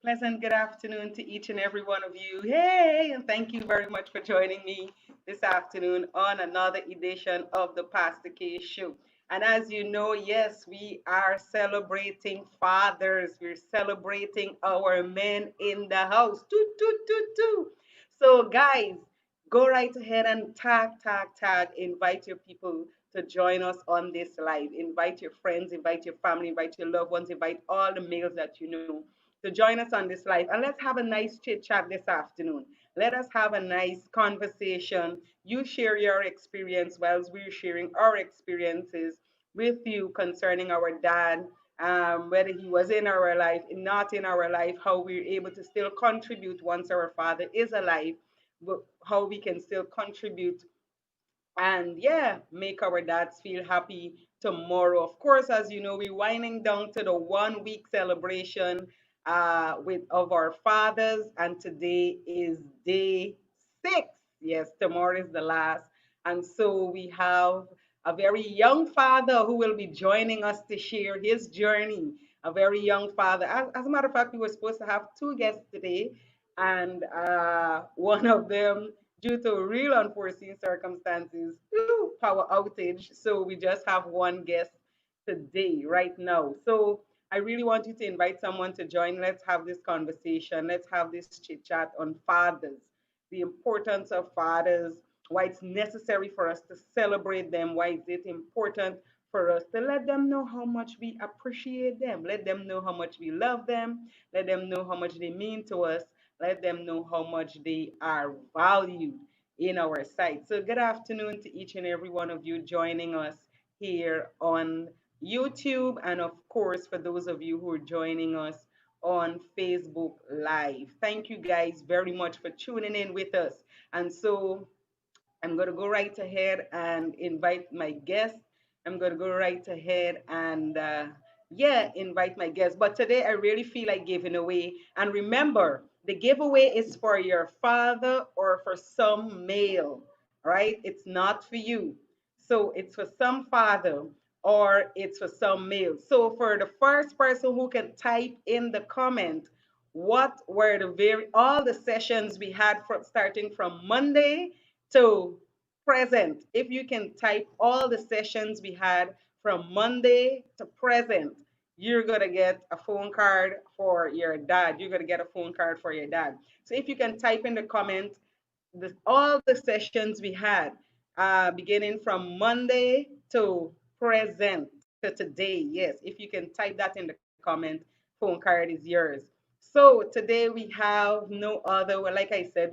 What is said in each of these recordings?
Pleasant good afternoon to each and every one of you. Hey, and thank you very much for joining me this afternoon on another edition of the Pastor K Show. And as you know, yes, we are celebrating fathers. We're celebrating our men in the house. Toot, toot, toot, toot. So, guys, go right ahead and tag, invite your people to join us on this live. Invite your friends, invite your family, invite your loved ones, invite all the males that you know to join us on this live. And let's have a nice chit chat this afternoon. Let us have a nice conversation. You share your experience whilst we're sharing our experiences with you concerning our dad, whether he was in our life, not in our life, how we're able to still contribute once our father is alive, how we can still contribute and yeah, make our dads feel happy tomorrow. Of course, as you know, we're winding down to the 1 week celebration with of our fathers, and today is day 6. Yes, tomorrow is the last, and so we have a very young father who will be joining us to share his journey. A very young father. As a matter of fact, we were supposed to have two guests today, and one of them due to real unforeseen circumstances, power outage. So we just have one guest today, right now. So I really want you to invite someone to join. Let's have this conversation. Let's have this chit chat on fathers, the importance of fathers, why it's necessary for us to celebrate them, why is it important for us to let them know how much we appreciate them, let them know how much we love them, let them know how much they mean to us, let them know how much they are valued in our site. So, good afternoon to each and every one of you joining us here on YouTube, and of course, for those of you who are joining us on Facebook Live. Thank you guys very much for tuning in with us. And so, I'm going to go right ahead and invite my guest. I'm going to go right ahead and, yeah, invite my guest. But today I really feel like giving away. And remember, the giveaway is for your father or for some male, right? It's not for you. So it's for some father or it's for some male. So for the first person who can type in the comment, what were all the sessions we had from starting from Monday to present. If you can type all the sessions we had from Monday to present, you're going to get a phone card for your dad. You're going to get a phone card for your dad. So if you can type in the comment all the sessions we had, beginning from Monday to present to today. Yes, if you can type that in the comment, phone card is yours. So today we have no other, well, like I said,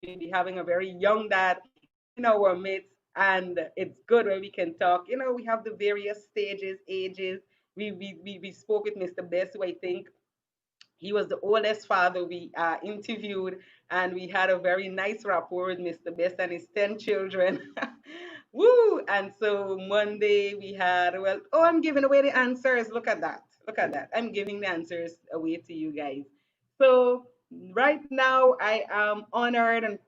we'll be having a very young dad in our midst, and it's good when we can talk. You know, we have the various stages, ages. We spoke with Mr. Best, who I think he was the oldest father we interviewed, and we had a very nice rapport with Mr. Best and his 10 children. Woo! And so Monday we had, well, oh, I'm giving away the answers. Look at that. Look at that. I'm giving the answers away to you guys. So right now I am honored and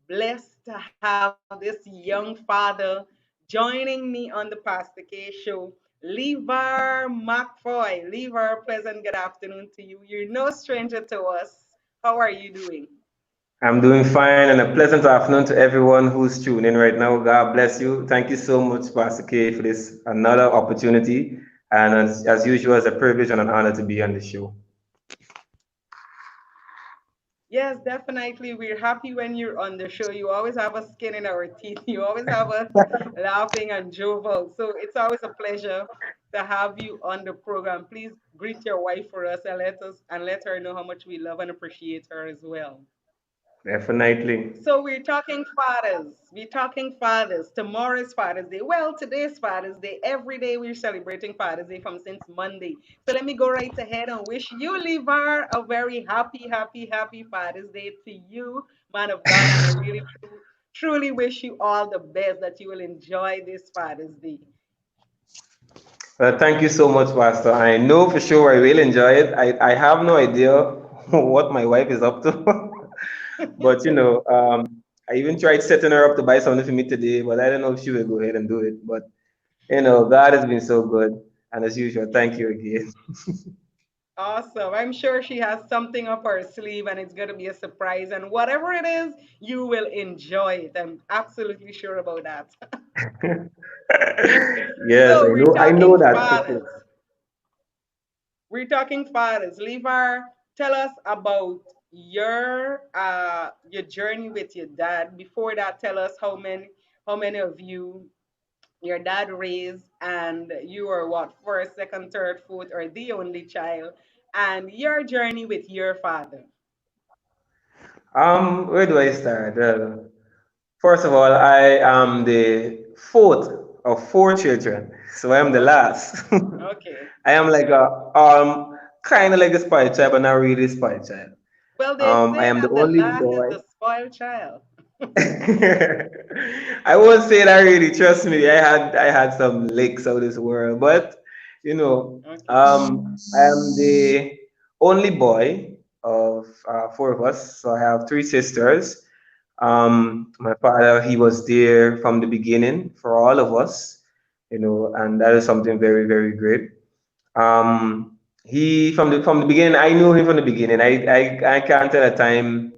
blessed to have this young father joining me on the Pastor K show. Levar McFoy. Levar, pleasant good afternoon to you. You're no stranger to us. How are you doing? I'm doing fine and a pleasant afternoon to everyone who's tuning in right now. God bless you. Thank you so much, Pastor K, for this another opportunity. And as usual, it's a privilege and an honor to be on the show. Yes, definitely. We're happy when you're on the show. You always have a skin in our teeth. You always have us laughing and jovial. So it's always a pleasure to have you on the program. Please greet your wife for us and let her know how much we love and appreciate her as well. Definitely. So we're talking fathers. We're talking fathers. Tomorrow's Father's Day. Well, today's Father's Day. Every day we're celebrating Father's Day from since Monday. So let me go right ahead and wish you, Levar, a very happy Father's Day to you, man of God. And I really truly wish you all the best that you will enjoy this Father's Day. Well, thank you so much, Pastor. I know for sure I will enjoy it. I have no idea what my wife is up to. But, I even tried setting her up to buy something for me today, but I don't know if she will go ahead and do it. But, God has been so good. And as usual, thank you again. Awesome. I'm sure she has something up her sleeve and it's going to be a surprise. And whatever it is, you will enjoy it. I'm absolutely sure about that. Yes, So we're I know talking that for sure. fathers. We're talking fathers. Levar, tell us about your journey with your dad. Before that, tell us how many of you your dad raised, and you were what, first, second, third, fourth, or the only child, and your journey with your father. Where do I start? First of all, I am the fourth of four children, so I am the last. Okay. I am like a kind of like a spoiled child, but not really a spoiled child. Well, they I say am the that the only last is boy. the spoiled child. I won't say that really. Trust me, I had some licks of this world, but Okay. I am the only boy of four of us. So I have three sisters. My father, he was there from the beginning for all of us, and that is something very, very great. He from the beginning, I knew him from the beginning. I can't tell a time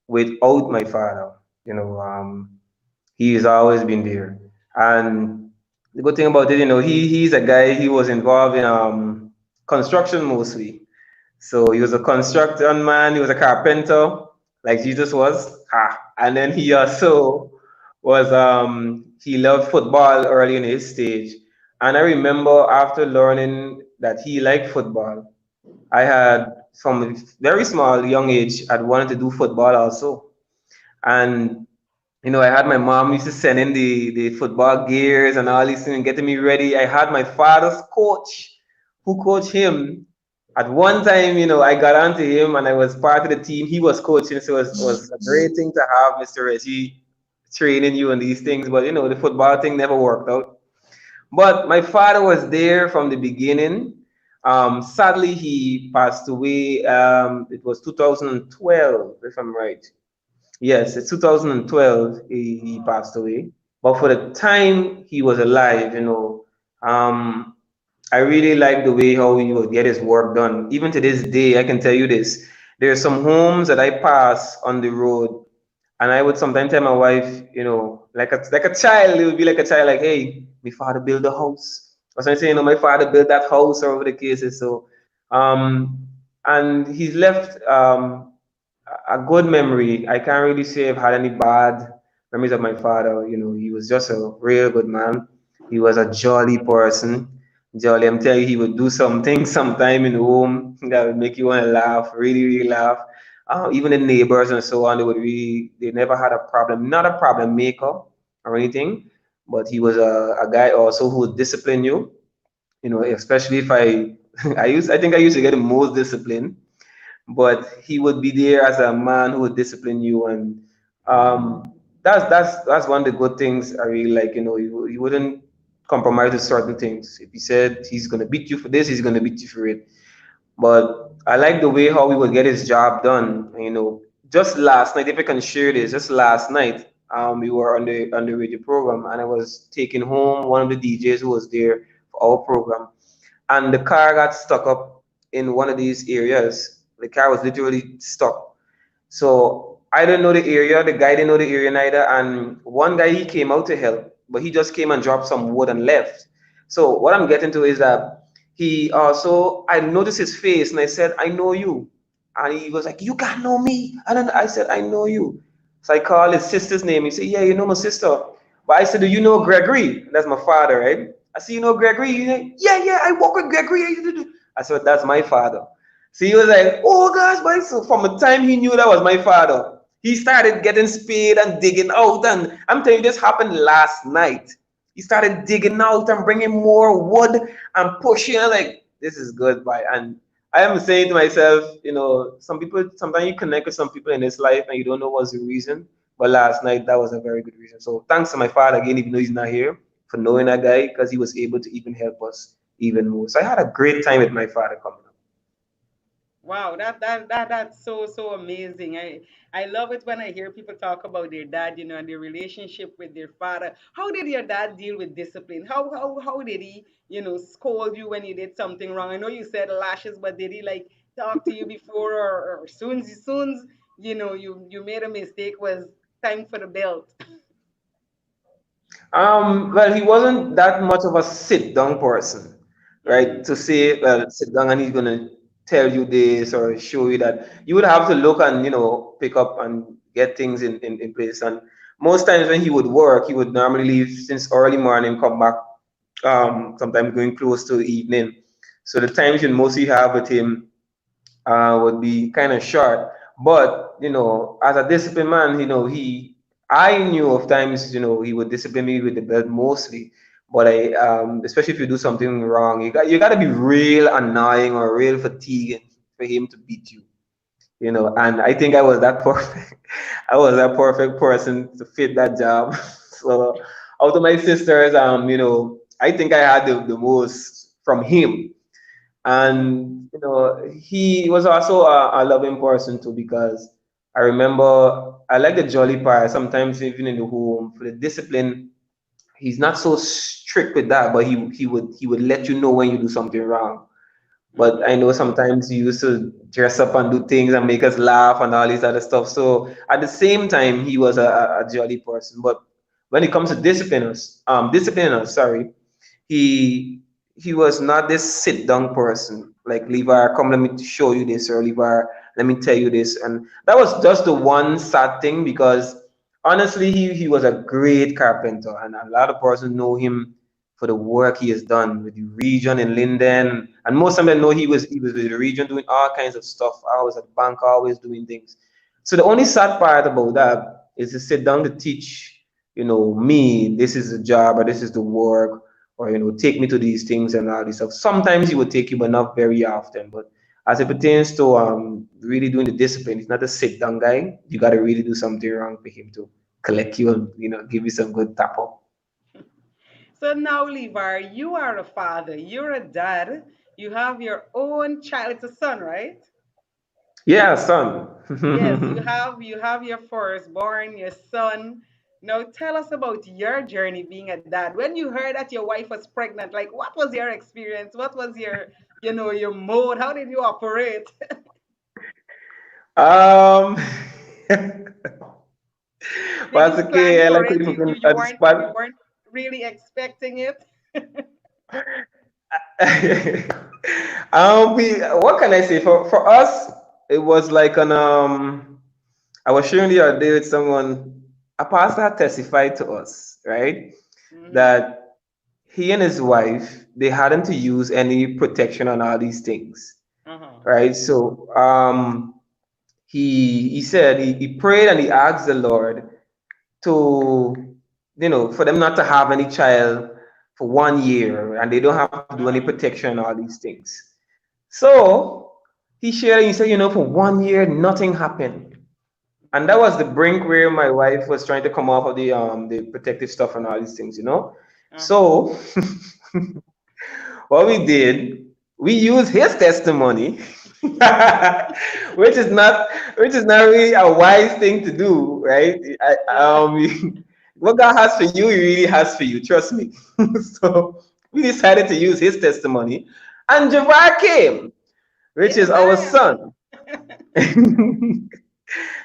without my father. He's always been there. And the good thing about it, he's a guy. He was involved in construction mostly. So he was a construction man, he was a carpenter, like Jesus was. And then he also was he loved football early in his stage. And I remember after learning that he liked football, I had from a very small young age I'd wanted to do football also. And I had my mom used to send in the football gears and all these things, getting me ready. I had my father's coach who coached him. At one time, I got onto him and I was part of the team. He was coaching, so it was a great thing to have Mr. Reggie training you and these things. But the football thing never worked out. But my father was there from the beginning. Sadly, he passed away. It was 2012, if I'm right. Yes, it's 2012 he passed away. But for the time he was alive, I really like the way how he would get his work done. Even to this day, I can tell you this. There are some homes that I pass on the road, and I would sometimes tell my wife, like a child, it would be like a child, like, hey, my father built a house. Or something, my father built that house, or whatever the case is. So, and he's left a good memory. I can't really say I've had any bad memories of my father. He was just a real good man. He was a jolly person. Jolly, I'm telling you, he would do something sometime in home that would make you want to laugh, really, really laugh. Even the neighbors and so on, they never had a problem, not a problem maker or anything, but he was a guy also who would discipline you, especially if I think I used to get the most discipline, but he would be there as a man who would discipline you, and that's one of the good things I really like. He wouldn't compromise with certain things. If he said he's gonna beat you for this, he's gonna beat you for it. But I like the way how he would get his job done. Just last night, if I can share this, just last night, we were on the radio program, and I was taking home one of the DJs who was there for our program, and the car got stuck up in one of these areas. The car was literally stuck. So I didn't know the area. The guy didn't know the area neither. And one guy, he came out to help, but he just came and dropped some wood and left. So what I'm getting to is that he also, I noticed his face and I said, I know you. And he was like, you can't know me. And then I said, I know you. So I called his sister's name. He said, yeah, you know my sister. But I said, do you know Gregory? That's my father, right? I said, you know Gregory? Yeah, yeah, I work with Gregory. I said, that's my father. So he was like, oh gosh, boy. So from the time he knew that was my father, he started getting spade and digging out. And I'm telling you, this happened last night. He started digging out and bringing more wood and pushing. I'm like, this is good, boy. And I am saying to myself, some people, sometimes you connect with some people in this life and you don't know what's the reason. But last night, that was a very good reason. So thanks to my father again, even though he's not here, for knowing that guy because he was able to even help us even more. So I had a great time with my father coming up. Wow, that's so amazing. I love it when I hear people talk about their dad, and their relationship with their father. How did your dad deal with discipline? How did he, scold you when you did something wrong? I know you said lashes, but did he like talk to you before, or soon as you made a mistake, was time for the belt? Well, he wasn't that much of a sit down person, right? Mm-hmm. To say, well, sit down and he's gonna tell you this or show you that. You would have to look and pick up and get things in place. And most times when he would work, he would normally leave since early morning, come back sometimes going close to evening. So the times you mostly have with him would be kind of short. But as a disciplined man, I knew of times, he would discipline me with the belt mostly. But especially if you do something wrong, you got to be real annoying or real fatiguing for him to beat you. And I think I was that perfect. I was that perfect person to fit that job. So out of my sisters, I think I had the most from him. And he was also a loving person too, because I remember I like the jolly part. Sometimes even in the home for the discipline, he's not so strict with that, but he would let you know when you do something wrong. But I Mm-hmm. know sometimes he used to dress up and do things and make us laugh and all this other stuff. So at the same time, he was a jolly person. But when it comes to discipline us, sorry, he he was not this sit down person like Levar, come let me show you this, or Levar, let me tell you this. And that was just the one sad thing, because honestly he was a great carpenter, and a lot of persons know him for the work he has done with the region in Linden. And most of them know he was with the region doing all kinds of stuff. I was at the bank always doing things. So the only sad part about that is to sit down to teach, me, this is the job or this is the work, or take me to these things and all this stuff. Sometimes he would take you, but not very often. But as it pertains to really doing the discipline, he's not a sit down guy. You got to really do something wrong for him to collect you and give you some good tap up. So now, Levar, you are a father, you're a dad, you have your own child. It's a son, right? Yeah, son. Yes, you have your firstborn, your son. Now tell us about your journey being a dad. When you heard that your wife was pregnant, like what was your experience? What was your mode? How did you operate? um, Did Pastor you plan K, I for like how it? you You, put you me you at the weren't you spot. weren't really expecting it? We what can I say, for us? It was like an I was sharing the other day with someone. A pastor testified to us, right, Mm-hmm. that he and his wife, they hadn't to use any protection on all these things, Uh-huh. right? So he said he prayed and he asked the Lord to, for them not to have any child for 1 year, and they don't have to do any Uh-huh. protection and all these things. So he shared, he said, for 1 year, nothing happened. And that was the brink where my wife was trying to come off of the protective stuff and all these things. Uh-huh. So what we did, we used his testimony, which is not really a wise thing to do, right? Yeah. What God has for you, He really has for you. Trust me. So we decided to use his testimony, and Javar came, which is our Amen. son.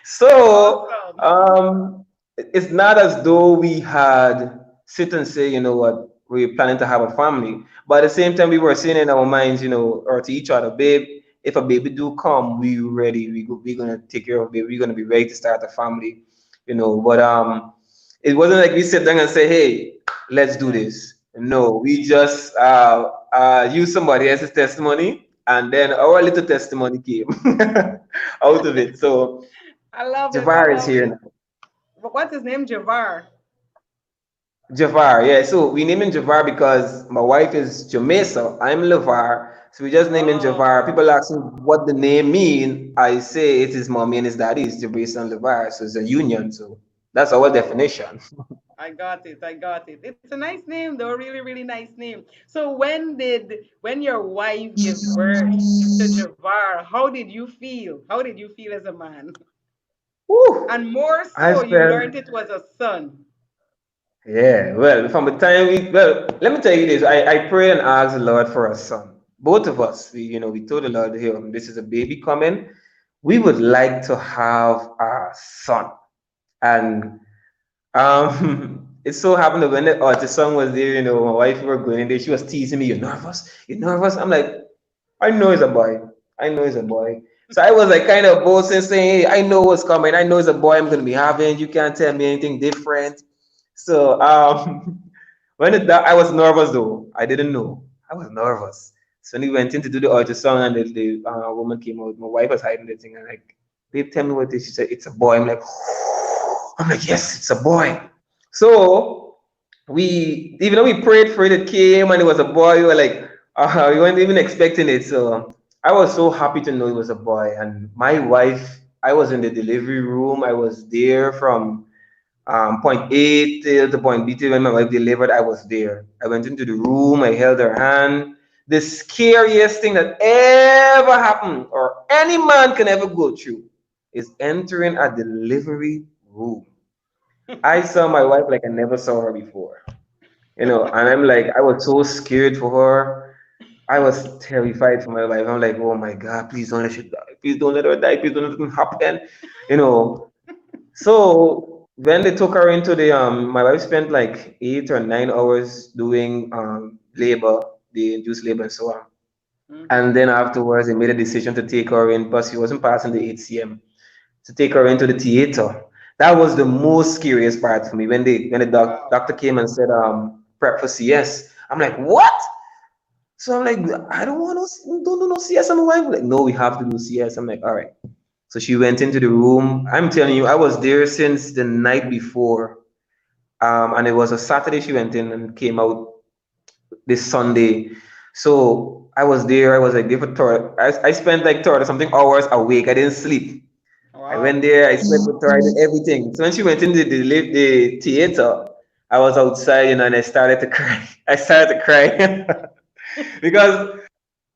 So Awesome. it's not as though we had sit and say, you know what, we're planning to have a family. But at the same time, we were saying in our minds, or to each other, babe, if a baby do come, we ready. We're gonna take care of baby. We're gonna be ready to start a family. But it wasn't like we sit down and say, hey, let's do Yeah. this. No, we just use somebody else's testimony, and then our little testimony came out of it. So I love it. I Javar is love here it. now. What's his name? Javar. Javar, yeah. So we name him Javar because my wife is Jamesa. I'm Levar. So we just name him Oh, Javar. People ask me what the name mean. I say it is mommy and his daddy is Jamesa and Levar. So it's a union. So That's our Oh, definition. I got it. I got it. It's a nice name, though. Really, really nice name. So when your wife give birth to Javar, how did you feel? How did you feel as a man? And Woo! more I so, you felt, learned it was a son. yeah, well, from the time well, let me tell you this. I prayed and asked the Lord for a son. Both of us, we told the Lord, here, this is a baby coming. We would like to have a son. And it so happened that when the artist song was there, my wife were going in there, she was teasing me, "You're nervous? You're nervous?" I'm like, I know he's a boy. I know he's a boy. So I was like kind of boasting, saying, "Hey, I know what's coming. I know it's a boy I'm gonna be having. You can't tell me anything different." So I was nervous though. I didn't know. I was nervous. So when we went in to do the ultrasound and the woman came out, my wife was hiding the thing and like, babe, tell me what this. She said, it's a boy. I'm like, I'm like, yes, it's a boy. So even though we prayed for it, it came and it was a boy. We were like, we weren't even expecting it. So I was so happy to know it was a boy. And my wife, I was in the delivery room. I was there from point A till the point B till when my wife delivered. I was there. I went into the room. I held her hand. The scariest thing that ever happened, or any man can ever go through, is entering a delivery room. I saw my wife like I never saw her before. And I'm like, I was so scared for her. I was terrified for my life. I'm like, oh my God, please don't let her die. Please don't let her die. Please don't let it happen. You know. So when they took her into my wife spent like 8 or 9 hours doing labor, the induced labor and so on. And Mm-hmm. then afterwards, they made a decision to take her in, but she wasn't passing the HCM, to take her into the theater. That was the most scariest part for me when the Wow. doctor came and said prep for CS. I'm like, what? So I'm like, I don't want to don't do no CS. And my wife like, no, we have to do CS. I'm like, all right. So she went into the room. I'm telling you, I was there since the night before. And it was a Saturday she went in and came out this Sunday. So I was there. I was like there for I spent like 30 something hours awake. I didn't sleep. I went Wow. there, I slept with her, I did everything. So when she went into the theater, I was outside, and I started to cry. I started to cry because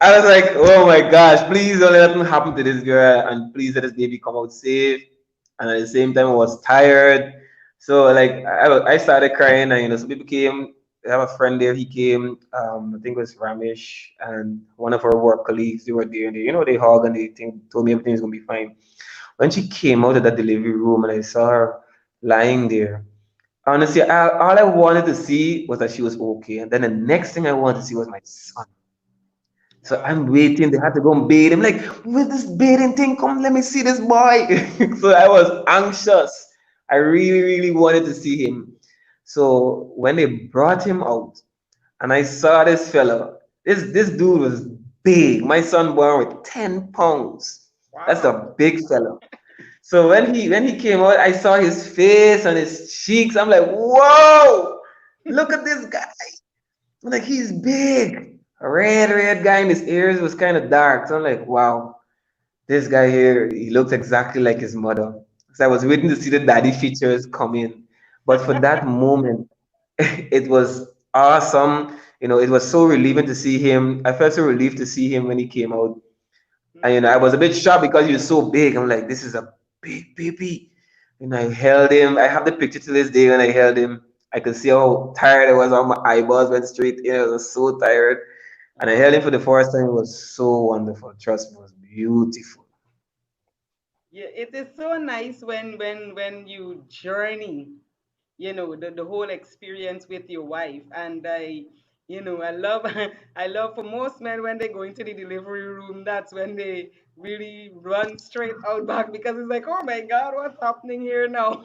I was like, oh my gosh, please don't let nothing happen to this girl, and please let this baby come out safe. And at the same time, I was tired. So like I started crying, and some people came. I have a friend there. He came. I think it was Ramesh and one of our work colleagues. They were there, and they hugged and told me everything's gonna be fine. When she came out of that delivery room and I saw her lying there, honestly, all I wanted to see was that she was okay. And then the next thing I wanted to see was my son. So I'm Wow. waiting. They had to go and bathe him. Like, with this bathing thing, come, let me see this boy. So I was anxious. I really, really wanted to see him. So when they brought him out, and I saw this fella, this dude was big. My son born with 10 pounds. That's Wow. a big fella. So when he came out, I saw his face and his cheeks. I'm like, whoa, look at this guy. I'm like, he's big. A red guy, and his ears was kind of dark. So I'm like, wow, this guy here, he looks exactly like his mother. So I was waiting to see the daddy features come in. But for that moment, it was awesome. It was so relieving to see him. I felt so relieved to see him when he came out. And I Mm-hmm. was a bit shocked because he was so big. I'm like, this is a big baby. And I held him. I have the picture to this day when I held him. I could see how tired I was. All my eyeballs went straight in. I was so tired. And I held him Wow. for the first time. It was so wonderful. Trust me, it was beautiful. Yeah, it is so nice when you journey, the whole experience with your wife. And I love I love for most men when they go into the delivery room, that's when they really run straight out back because it's like, oh my God, what's happening here now?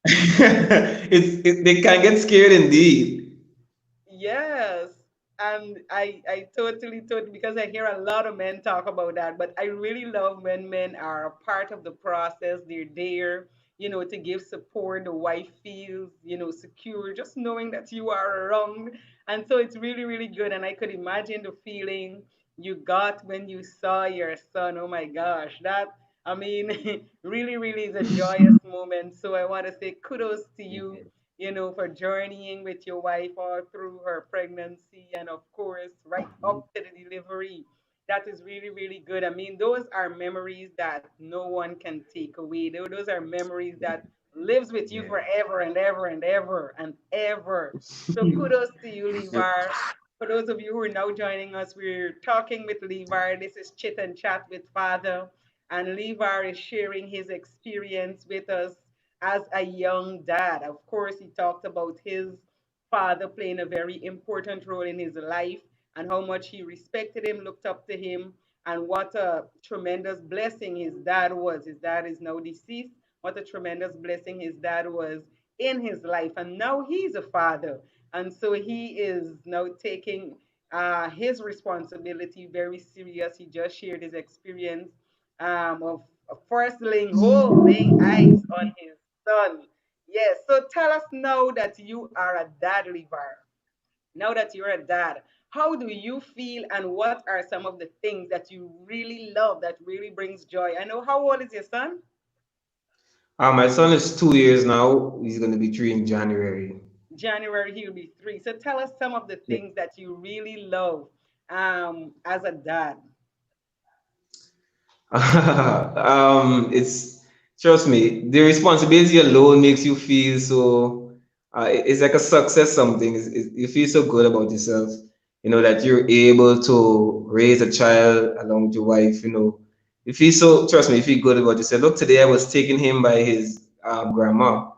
They can get scared indeed. Yes. And I totally, because I hear a lot of men talk about that, but I really love when men are a part of the process. They're there, to give support. The wife feels, secure, just knowing that you are around. And so it's really, really good. And I could imagine the feeling you got when you saw your son. Oh my gosh, that. I mean, really, really is a joyous moment. So I want to say kudos to you, for journeying with your wife all through her pregnancy and, of course, right up to the delivery. That is really, really good. I mean, those are memories that no one can take away. Those are memories that lives with you forever and ever and ever and ever. So kudos to you, Levar. For those of you who are now joining us, we're talking with Levar. This is Chit and Chat with Father. And Levar is sharing his experience with us as a young dad. Of course, he talked about his father playing a very important role in his life and how much he respected him, looked up to him, and what a tremendous blessing his dad was. His dad is now deceased. What a tremendous blessing his dad was in his life. And now he's a father. And so he is now taking his responsibility very serious. He just shared his experience of first laying hold, laying eyes on his son. Yes. So tell us now that you are a dad, Levar. Now that you're a dad, how do you feel and what are some of the things that you really love that really brings joy? I know, how old is your son? My son is 2 years now. He's going to be 3 in January. January, he'll be 3. So tell us some of the things that you really love as a dad. It's trust me, the responsibility alone makes you feel so. It's like a success. Something you feel so good about yourself. You know that you're able to raise a child along with your wife. You know, you feel so. Trust me, you feel good about yourself. Look, today I was taking him by his grandma,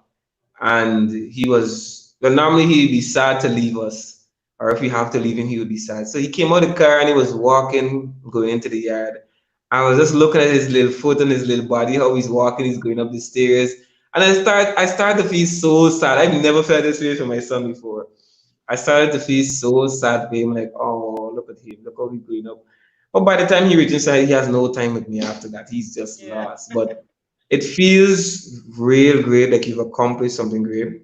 and he was well, normally he'd be sad to leave us, or if we have to leave him he would be sad. So he came out of the car and he was walking going into the yard. I was just looking at his little foot and his little body, how he's walking, he's going up the stairs, and I started to feel so sad. I've never felt this way for my son before. I started to feel so sad for him, like, oh, look at him, look how he's going up. But by the time he reaches inside, he has no time with me after that. He's just Yeah. lost. But it feels real great, like you've accomplished something great.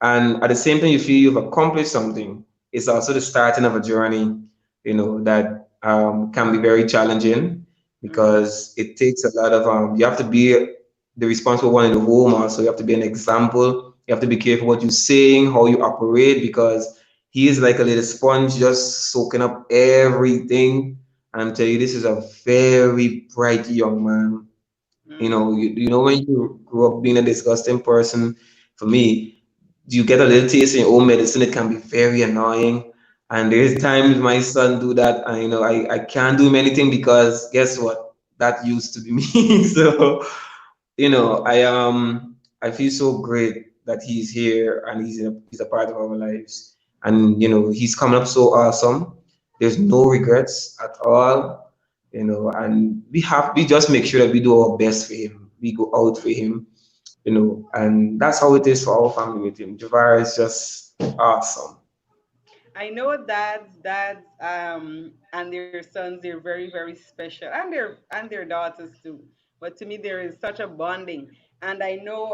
And at the same time, you feel you've accomplished something. It's also the starting of a journey, that can be very challenging Mm-hmm. because it takes a lot of, you have to be the responsible one in the home also. You have to be an example. You have to be careful what you're saying, how you operate, because he is like a little sponge just soaking up everything. And I'm telling you, this is a very bright young man. Mm-hmm. When you grow up being a disgusting person, for me, you get a little taste in your own medicine, it can be very annoying. And there's times my son do that, and I can't do him anything because guess what? That used to be me. So I feel so great that he's here and he's a part of our lives. And he's coming up so awesome. There's no regrets at all. And we just make sure that we do our best for him. We go out for him, and that's how it is for our family with him. Javar is just awesome. I know dads and their sons, they're very very special, and their daughters too. But to me there is such a bonding. And I know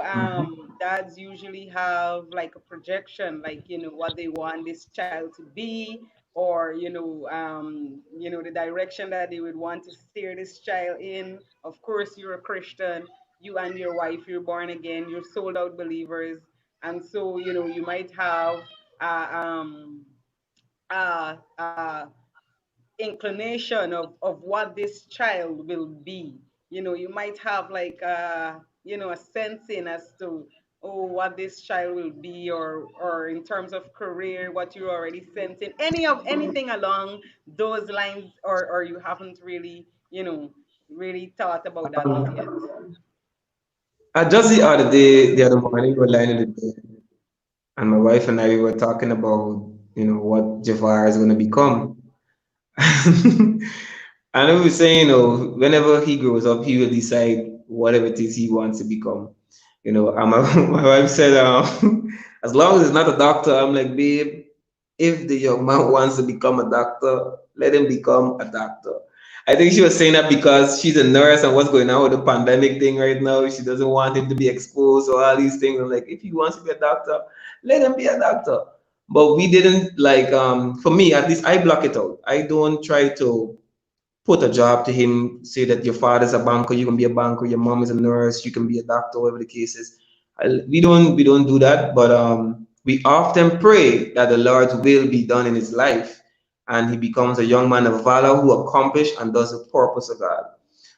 dads usually have like a projection, like what they want this child to be, or the direction that they would want to steer this child in. Of course, you're a Christian, you and your wife, you're born again, you're sold out believers. And so you might have uh, um inclination of what this child will be. You might have like a sensing as to, oh, what this child will be, or in terms of career, what you're already sensing, anything along those lines, or you haven't really thought about that as yet. Just the other morning, we were lying in the bed, and my wife and I we were talking about what Javar is going to become. And we were saying, whenever he grows up, he will decide whatever it is he wants to become. And my wife said, as long as it's not a doctor, I'm like, babe, if the young man wants to become a doctor, let him become a doctor. I think she was saying that because she's a nurse and what's going on with the pandemic thing right now. She doesn't want him to be exposed or all these things. I'm like, if he wants to be a doctor, let him be a doctor. But we didn't like for me at least I block it out. I don't try to put a job to him, say that your father's a banker, you can be a banker, your mom is a nurse, you can be a doctor, whatever the case is. We don't do that, but we often pray that the Lord's will be done in his life, and he becomes a young man of valor who accomplishes and does the purpose of God.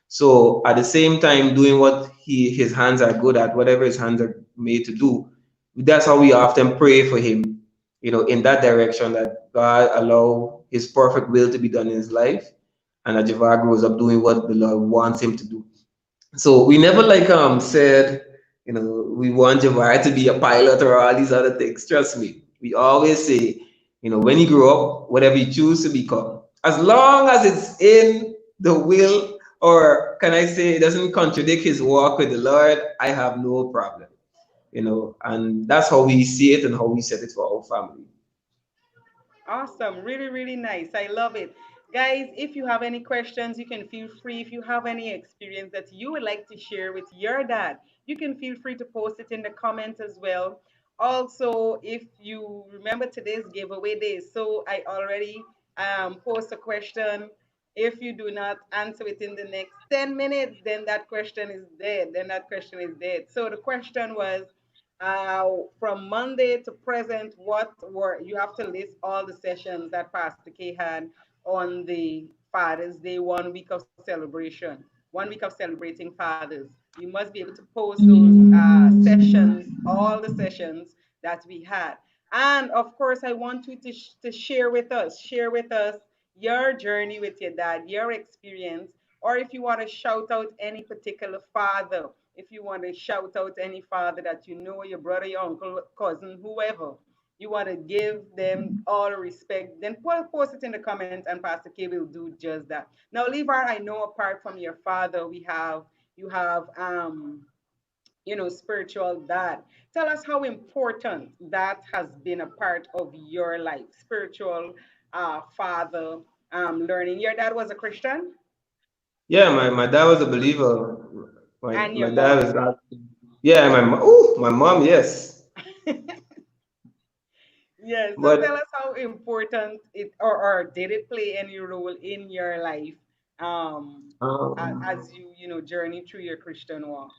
So at the same time, doing what his hands are good at, whatever his hands are made to do, that's how we often pray for him, in that direction, that God allow his perfect will to be done in his life, and that Javar grows up doing what the Lord wants him to do. So we never like said, we want Javar to be a pilot or all these other things. Trust me. We always say, when he grow up, whatever he choose to become, as long as it's in the will, or can I say it doesn't contradict his walk with the Lord, I have no problem. And that's how we see it and how we set it for our family. Awesome. Really, really nice. I love it. Guys, if you have any questions, you can feel free. If you have any experience that you would like to share with your dad, you can feel free to post it in the comments as well. Also, if you remember today's giveaway day, so I already post a question. If you do not answer within the next 10 minutes, then that question is dead. Then that question is dead. So the question was, from Monday to present, what were you have to list all the sessions that Pastor K had on the Father's Day, 1 week of celebration, 1 week of celebrating fathers. You must be able to post those sessions, all the sessions that we had. And of course, I want you to share with us your journey with your dad, your experience, or if you want to shout out any particular father, if you want to shout out any father that you know, your brother, your uncle, cousin, whoever, you want to give them all respect, then post it in the comments and Pastor K will do just that. Now, Levar, I know apart from your father, you have spiritual dad. Tell us how important that has been a part of your life, spiritual father, learning. Your dad was a Christian Yeah, my dad was a believer. My and my your dad was mom. not. Yeah, my mom, yes. Yeah, so tell But us how important it or did it play any role in your life as um, you journey through your Christian walk.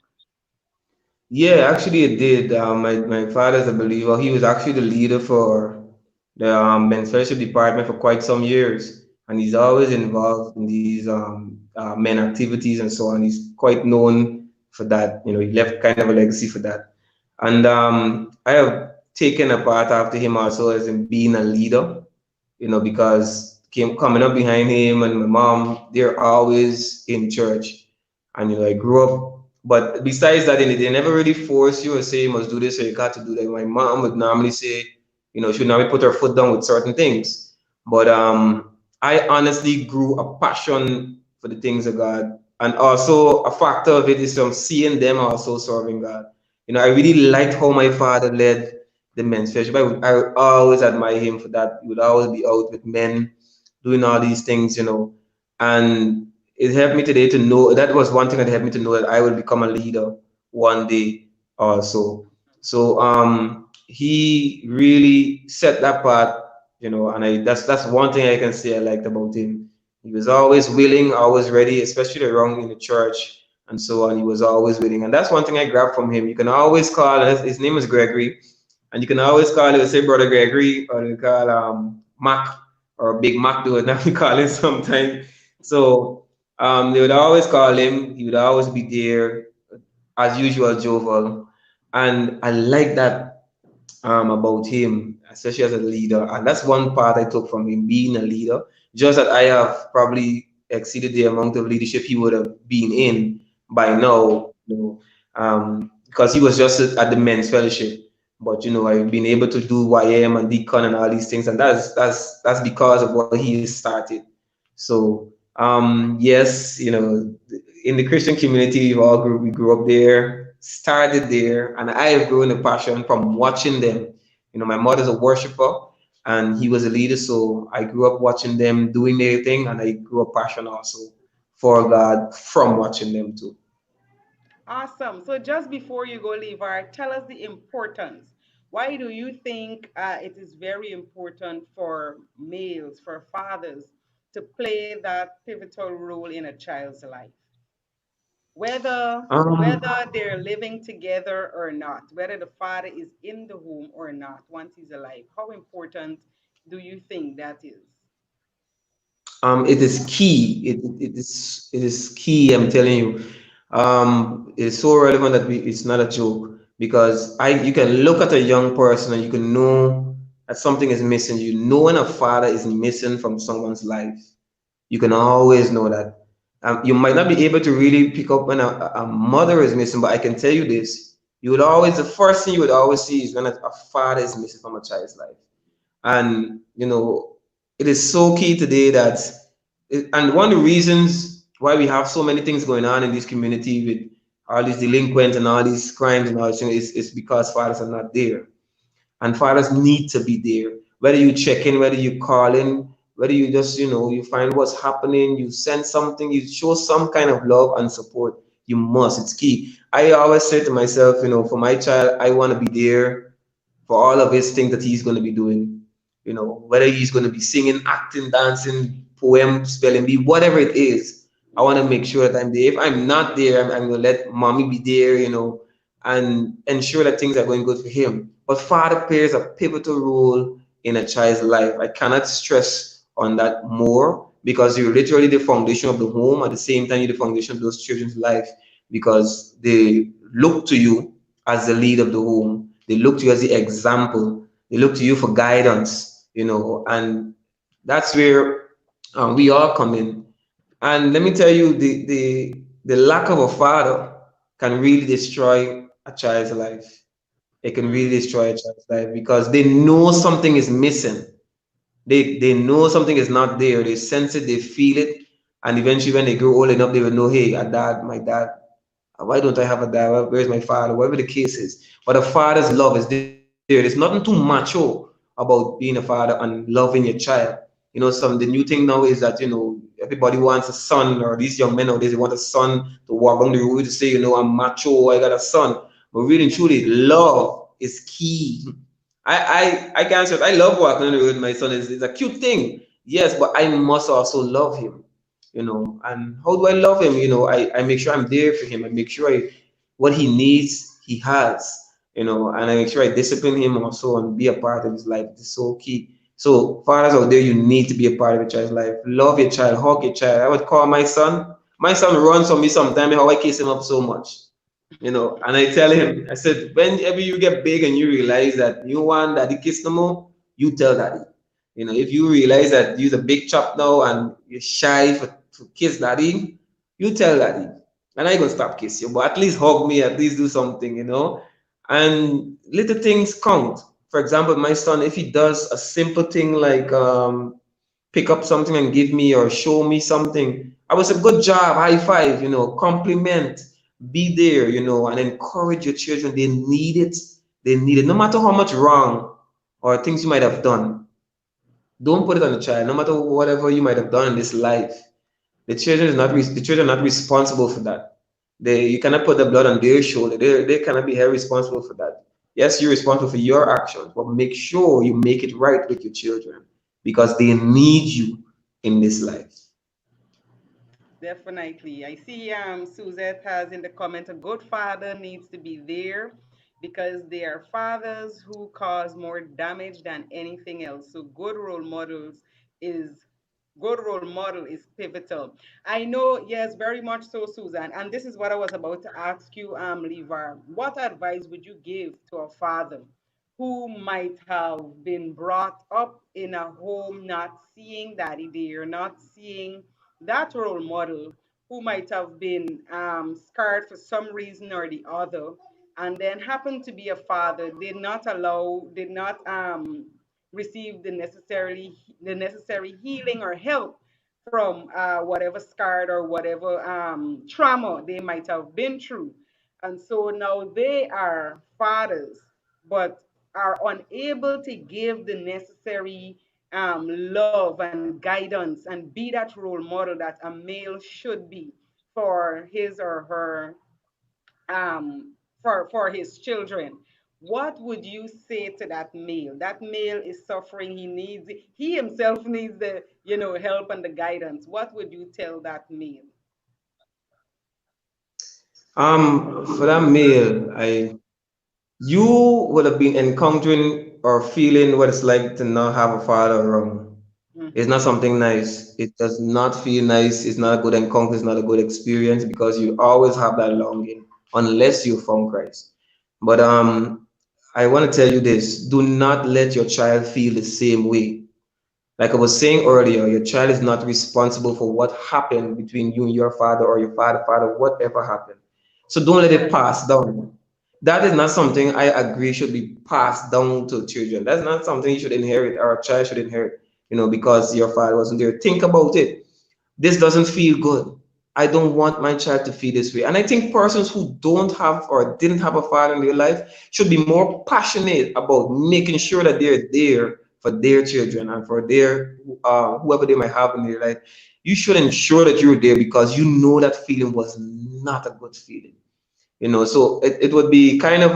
yeah, actually it did. My father's a believer. He was actually the leader for the men's fellowship department for quite some years, and he's always involved in these men activities and so on. He's quite known for that. He left kind of a legacy for that. And I have taken a part after him also as in being a leader, because came coming up behind him and my mom, they're always in church. And I grew up, but besides that, they never really force you or say you must do this or you got to do that. My mom would normally say, she would normally put her foot down with certain things. But I honestly grew a passion for the things of God. And also a factor of it is from seeing them also serving God. I really liked how my father led the men's fellowship. I would always admire him for that. He would always be out with men doing all these things, and it helped me today to know that was one thing that helped me to know that I will become a leader one day also. So he really set that part, and that's one thing I can say I liked about him. He was always willing, always ready, especially around in the church and so on. He was always willing, and that's one thing I grabbed from him. You can always call his name is Gregory, and you can always call him, say Brother Gregory, or you call Mac or Big Mac, do it now we call him sometimes. So they would always call him. He would always be there, as usual, jovial, and I like that about him, especially as a leader. And that's one part I took from him, being a leader. Just that I have probably exceeded the amount of leadership he would have been in by now, because he was just at the men's fellowship. But I've been able to do YM and Deacon and all these things, and that's because of what he started. So yes, in the Christian community, we grew up there, started there, and I have grown a passion from watching them. My mother's a worshiper, and he was a leader, so I grew up watching them doing their thing, and I grew a passion also for God from watching them too. Awesome. So just before you go, Levar, tell us the importance. Why do you think it is very important for males, for fathers, to play that pivotal role in a child's life? Whether Um, they're living together or not, whether the father is in the home or not once he's alive, how important do you think that is? it is key. It is key. I'm telling you, it's so relevant that it's not a joke because I you can look at a young person and you can know that something is missing. You know when a father is missing from someone's life. You can always know that. You might not be able to really pick up when a mother is missing, but I can tell you this: you would always the first thing you would always see is when a father is missing from a child's life. And it is so key today and one of the reasons why we have so many things going on in this community with all these delinquents and all these crimes and all this thing is because fathers are not there. And fathers need to be there. Whether you check in, whether you call in, whether you just, you find what's happening, you send something, you show some kind of love and support. You must. It's key. I always say to myself, for my child, I want to be there for all of his things that he's going to be doing. Whether he's going to be singing, acting, dancing, poem, spelling bee, whatever it is, I want to make sure that I'm there. If I'm not there, I'm going to let mommy be there, and ensure that things are going good for him. But father plays a pivotal role in a child's life. I cannot stress on that more because you're literally the foundation of the home. At the same time, you're the foundation of those children's life because they look to you as the lead of the home. They look to you as the example. They look to you for guidance, and that's where we all come in. And let me tell you, the lack of a father can really destroy a child's life. It can really Mm, destroy a child's life because they know something is missing. They know something is not there. They sense it, they feel it, and eventually when they grow old enough, they will know, hey, a dad, my dad, why don't I have a dad? Where's my father? Whatever the case is. But a father's love is there. There's nothing too macho about being a father and loving your child. The new thing now is that, everybody wants a son, or these young men nowadays, they want a son to walk on the road to say, I'm macho, I got a son. But really and truly, love is key. I can't say I love walking on the road with my son. It's a cute thing. Yes, but I must also love him. And how do I love him? I make sure I'm there for him. I make sure what he needs, he has, and I make sure I discipline him also and be a part of his life. It's so key. So, fathers out there, you need to be a part of your child's life. Love your child, hug your child. I would call my son. My son runs from me sometimes, how I kiss him up so much. And I tell him, I said, whenever you get big and you realize that you want daddy kiss no more, you tell daddy. If you realize that you're a big chop now and you're shy to kiss daddy, you tell daddy. And I gonna stop kiss you, but at least hug me, at least do something. And little things count. For example, my son, if he does a simple thing like pick up something and give me or show me something, I would say, good job, high five, compliment, be there, and encourage your children. They need it. They need it. No matter how much wrong or things you might have done, don't put it on the child. No matter whatever you might have done in this life, the children are not responsible for that. You cannot put the blood on their shoulder. They cannot be held responsible for that. Yes, you're responsible for your actions, but make sure you make it right with your children because they need you in this life. definitely. I see Suzette has in the comment a good father needs to be there because they are fathers who cause more damage than anything else. So is good role model is pivotal. I know, yes, very much so, Susan. And this is what I was about to ask you, Levar. What advice would you give to a father who might have been brought up in a home not seeing daddy there, not seeing that role model, who might have been scarred for some reason or the other, and then happened to be a father, did not receive the necessary healing or help from whatever scarred or whatever trauma they might have been through. And so now they are fathers, but are unable to give the necessary love and guidance and be that role model that a male should be for his or her for his children. what would you say to that male? That male is suffering. He himself needs the, help and the guidance. What would you tell that male? For that male, you would have been encountering or feeling what it's like to not have a father around. It's not Mm-hmm. something nice. It does not feel nice. It's not a good encounter. It's not a good experience because you always have that longing unless you found Christ. But I want to tell you this: do not let your child feel the same way. Like I was saying earlier, your child is not responsible for what happened between you and your father or your father, whatever happened. So don't let it Right. pass down. That is not something I agree should be passed down to children. That's not something you should inherit or a child should inherit, because your father wasn't there. Think about it. This doesn't feel good. I don't want my child to feel this way. And I think persons who don't have or didn't have a father in their life should be more passionate about making sure that they're there for their children and for their whoever they might have in their life. You should ensure that you're there because you know that feeling was not a good feeling. So it would be kind of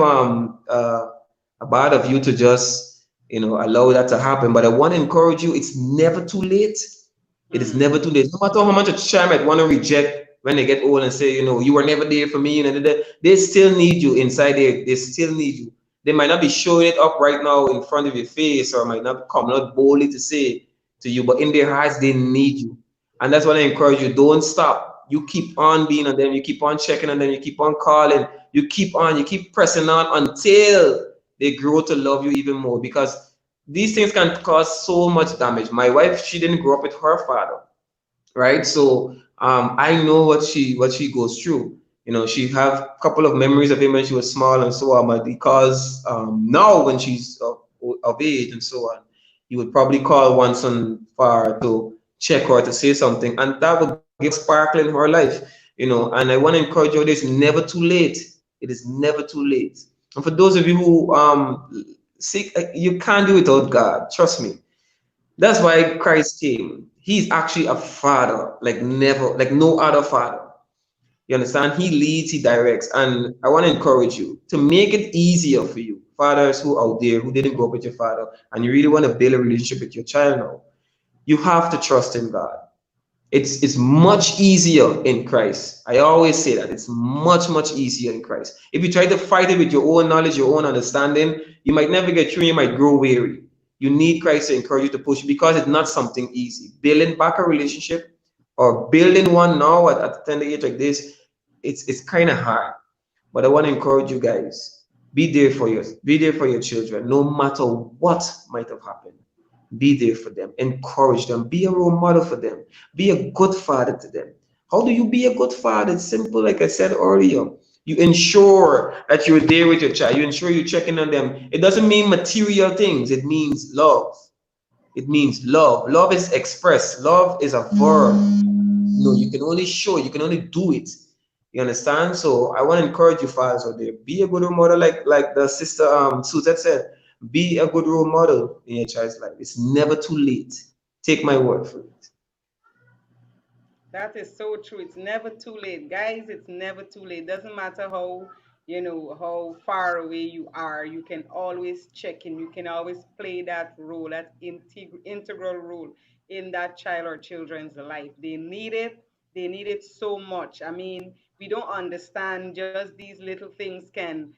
bad of you to just allow that to happen. But I want to encourage you, it's never too late. It is Mm. never too late. No matter how much a child might want to reject when they get old and say, you were never there for me, they still need you inside there. They still need you. They might not be showing it up right now in front of your face or might not come out boldly to say to you, but in their hearts, they need you. And that's what I encourage you. Don't stop. You keep on being on them. You keep on checking on them. You keep on calling. You keep on. You keep pressing on until they grow to love you even more because these things can cause so much damage. My wife, she didn't grow up with her father, right? So I know what she goes through. She have a couple of memories of him when she was small and so on. But because now when she's of age and so on, he would probably call once and far to check her to say something, and that would give her sparkle in her life. And I want to encourage you. It's never too late. It is never too late. And for those of you who seek, you can't do it without God. Trust me. That's why Christ came. He's actually a father, like never, like no other father. You understand? He leads, he directs. And I want to encourage you to make it easier for you, fathers who out there who didn't grow up with your father, and you really want to build a relationship with your child now. You have to trust in God. It's much easier in Christ. I always say that it's much easier in Christ. If you try to fight it with your own knowledge, your own understanding, you might never get through. You might grow weary. You need Christ to encourage you to push because it's not something easy. Building back a relationship or building one now at a tender age like this, it's kind of hard. But I want to encourage you guys. Be there for your children, no matter what might have happened. Be there for them, encourage them, be a role model for them, be a good father to them. How do you be a good father? It's simple, like I said earlier. You ensure that you're there with your child, you ensure you're checking on them. It doesn't mean material things, it means love. It means love. Love is expressed, love is a verb. No, you can only show, you can only do it. You understand? So I want to encourage you fathers out there. Be a good role model, like the sister Suzette said. Be a good role model in your child's life. It's never too late. Take my word for it. That is so true. It's never too late, guys. It's never too late. Doesn't matter how far away you are. You can always check in. You can always play that role, that integral role in that child or children's life. They need it. They need it so much. I mean, we don't understand just these little things can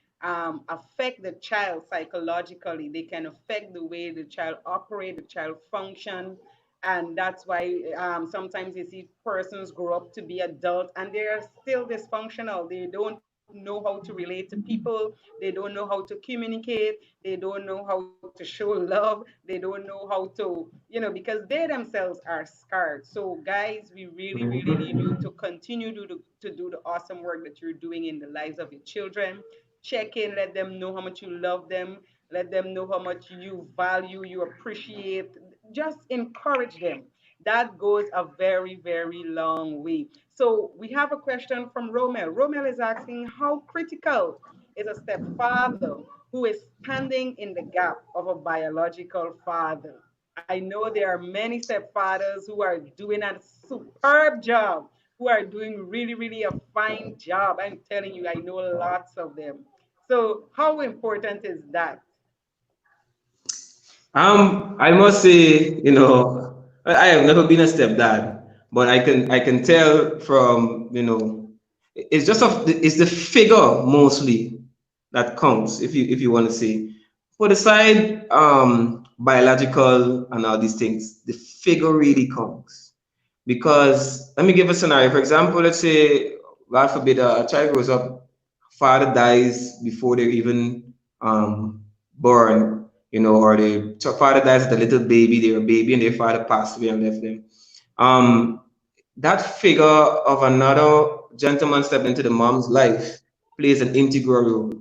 affect the child psychologically. They can affect the way the child operate, the child function, and that's why sometimes you see persons grow up to be adult and they are still dysfunctional. They don't know how to relate to people. They don't know how to communicate. They don't know how to show love. They don't know how to, because they themselves are scarred. So guys, we really need you to continue to do the awesome work that you're doing in the lives of your children. Check in, let them know how much you love them, let them know how much you value, you appreciate. Just encourage them. That goes a very long way. So we have a question from Romel. Romel is asking, how critical is a stepfather who is standing in the gap of a biological father? I know there are many stepfathers who are doing a superb job, who are doing really a fine job. I'm telling you, I know lots of them. So how important is that? I must say, I have never been a stepdad, but I can tell from, it's just it's the figure mostly that counts. If you want to say, put aside biological and all these things, the figure really counts. Because let me give a scenario. For example, let's say, God forbid, a child grows up, father dies before they're even born, or the father dies as a little baby, they're a baby, and their father passed away and left them. Um, that figure of another gentleman stepping into the mom's life plays an integral role.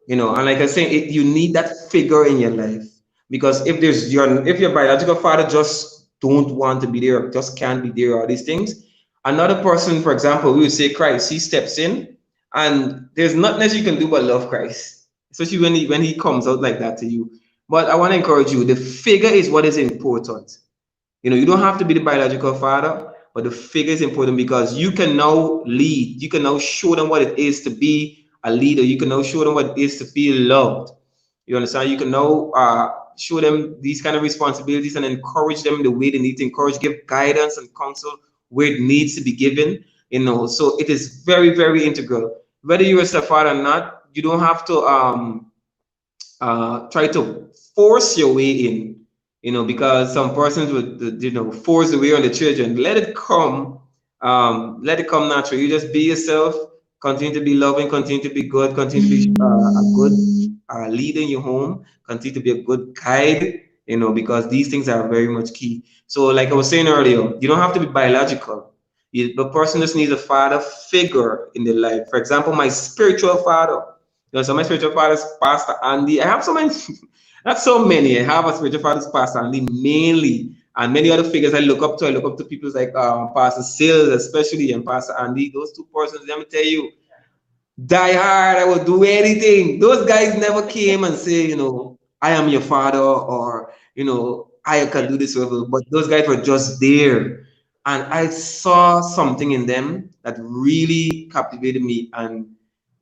And like I say, you need that figure in your life, because if your biological father just don't want to be there, just can't be there, all these things, another person, for example, we would say Christ, he steps in, and there's nothing else you can do but love Christ, especially when he comes out like that to you. But I want to encourage you, the figure is what is important. You don't have to be the biological father, but the figure is important, because you can now lead. You can now show them what it is to be a leader. You can now show them what it is to feel loved. You understand? You can now show them these kind of responsibilities and encourage them the way they need to encourage, give guidance and counsel where it needs to be given. So it is very, very integral. Whether you're a stepfather or not, you don't have to try to force your way in, because some persons would, force the way on the children. Let it come naturally. You just be yourself, continue to be loving, continue to be good, continue to be a good leader in your home, continue to be a good guide, because these things are very much key. So, like I was saying earlier, you don't have to be biological. The person just needs a father figure in their life. For example, my spiritual father. So my spiritual father is Pastor Andy. I have so many, not so many. I have a spiritual father is Pastor Andy mainly, and many other figures I look up to. I look up to people like Pastor Sales, especially, and Pastor Andy. Those two persons, let me tell you, die hard. I will do anything. Those guys never came and say, I am your father, or I can Yeah, do this forever. But those guys were just there, and I saw something in them that really captivated me. And